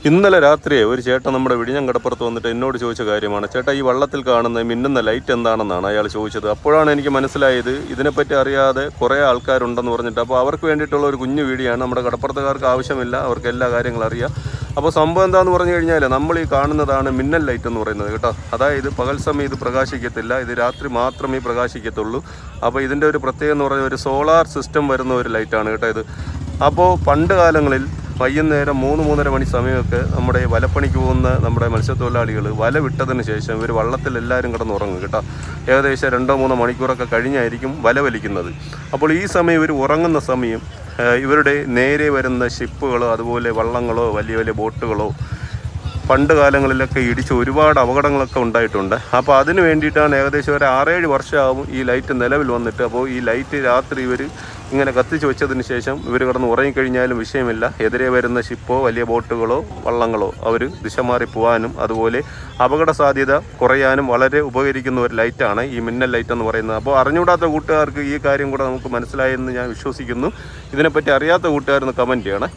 ഇന്നലെ രാത്രിയെ ഒരു ചേട്ടൻ നമ്മുടെ വിഴിഞ്ഞം കടപ്പുറത്ത് വന്നിട്ട് എന്നോട് ചോദിച്ച കാര്യമാണ്. ചേട്ടാ, ഈ വള്ളത്തിൽ കാണുന്ന മിന്നുന്ന ലൈറ്റ് എന്താണെന്നാണ് അയാൾ ചോദിച്ചത്. അപ്പോഴാണ് എനിക്ക് മനസ്സിലായത് ഇതിനെപ്പറ്റി അറിയാതെ കുറേ ആൾക്കാരുണ്ടെന്ന് പറഞ്ഞിട്ട്. അപ്പോൾ അവർക്ക് വേണ്ടിയിട്ടുള്ള ഒരു കുഞ്ഞു വീഡിയോ ആണ്. നമ്മുടെ കടപ്പുറത്തുകാർക്ക് ആവശ്യമില്ല, അവർക്ക് എല്ലാ കാര്യങ്ങളും അറിയാം. അപ്പോൾ സംഭവം എന്താണെന്ന് പറഞ്ഞു കഴിഞ്ഞാൽ, നമ്മൾ ഈ കാണുന്നതാണ് മിന്നൽ ലൈറ്റ് എന്ന് പറയുന്നത് കേട്ടോ. അതായത് പകൽ സമയം ഇത് പ്രകാശിക്കത്തില്ല, ഇത് രാത്രി മാത്രമേ പ്രകാശിക്കത്തുള്ളൂ. അപ്പോൾ ഇതിൻ്റെ ഒരു പ്രത്യേകത എന്ന് പറഞ്ഞാൽ ഒരു സോളാർ സിസ്റ്റം വരുന്ന ഒരു ലൈറ്റാണ് കേട്ടോ ഇത്. അപ്പോൾ പണ്ട് കാലങ്ങളിൽ വൈകുന്നേരം 3-3:30 മണി സമയമൊക്കെ നമ്മുടെ വലപ്പണിക്ക് പോകുന്ന നമ്മുടെ മത്സ്യത്തൊഴിലാളികൾ വല വിട്ടതിന് ശേഷം ഇവർ വള്ളത്തിൽ എല്ലാവരും കിടന്നുറങ്ങും കേട്ടോ. ഏകദേശം 2-3 മണിക്കൂറൊക്കെ കഴിഞ്ഞായിരിക്കും വല വലിക്കുന്നത്. അപ്പോൾ ഈ സമയം ഇവർ ഉറങ്ങുന്ന സമയം ഇവരുടെ നേരെ വരുന്ന ഷിപ്പുകളോ അതുപോലെ വള്ളങ്ങളോ വലിയ വലിയ ബോട്ടുകളോ പണ്ട് കാലങ്ങളിലൊക്കെ ഇടിച്ച് ഒരുപാട് അപകടങ്ങളൊക്കെ ഉണ്ടായിട്ടുണ്ട്. അപ്പോൾ അതിന് വേണ്ടിയിട്ടാണ് ഏകദേശം ഒരു 6-7 വർഷമാകും ഈ ലൈറ്റ് നിലവിൽ വന്നിട്ട്. അപ്പോൾ ഈ ലൈറ്റ് രാത്രി ഇവർ ഇങ്ങനെ കത്തിച്ച് വെച്ചതിന് ശേഷം ഇവർ കിടന്ന് ഉറങ്ങിക്കഴിഞ്ഞാലും വിഷയമില്ല. എതിരെ വരുന്ന ഷിപ്പോ വലിയ ബോട്ടുകളോ വള്ളങ്ങളോ അവർ ദിശ മാറി പോകാനും അതുപോലെ അപകട സാധ്യത കുറയാനും വളരെ ഉപകരിക്കുന്ന ഒരു ലൈറ്റാണ് ഈ മിന്നൽ ലൈറ്റ് എന്ന് പറയുന്നത്. അപ്പോൾ അറിഞ്ഞുകൂടാത്ത കൂട്ടുകാർക്ക് ഈ കാര്യം കൂടെ നമുക്ക് മനസ്സിലായെന്ന് ഞാൻ വിശ്വസിക്കുന്നു. ഇതിനെപ്പറ്റി അറിയാത്ത കൂട്ടുകാരൊന്ന് കമൻറ്റ് ചെയ്യണേ.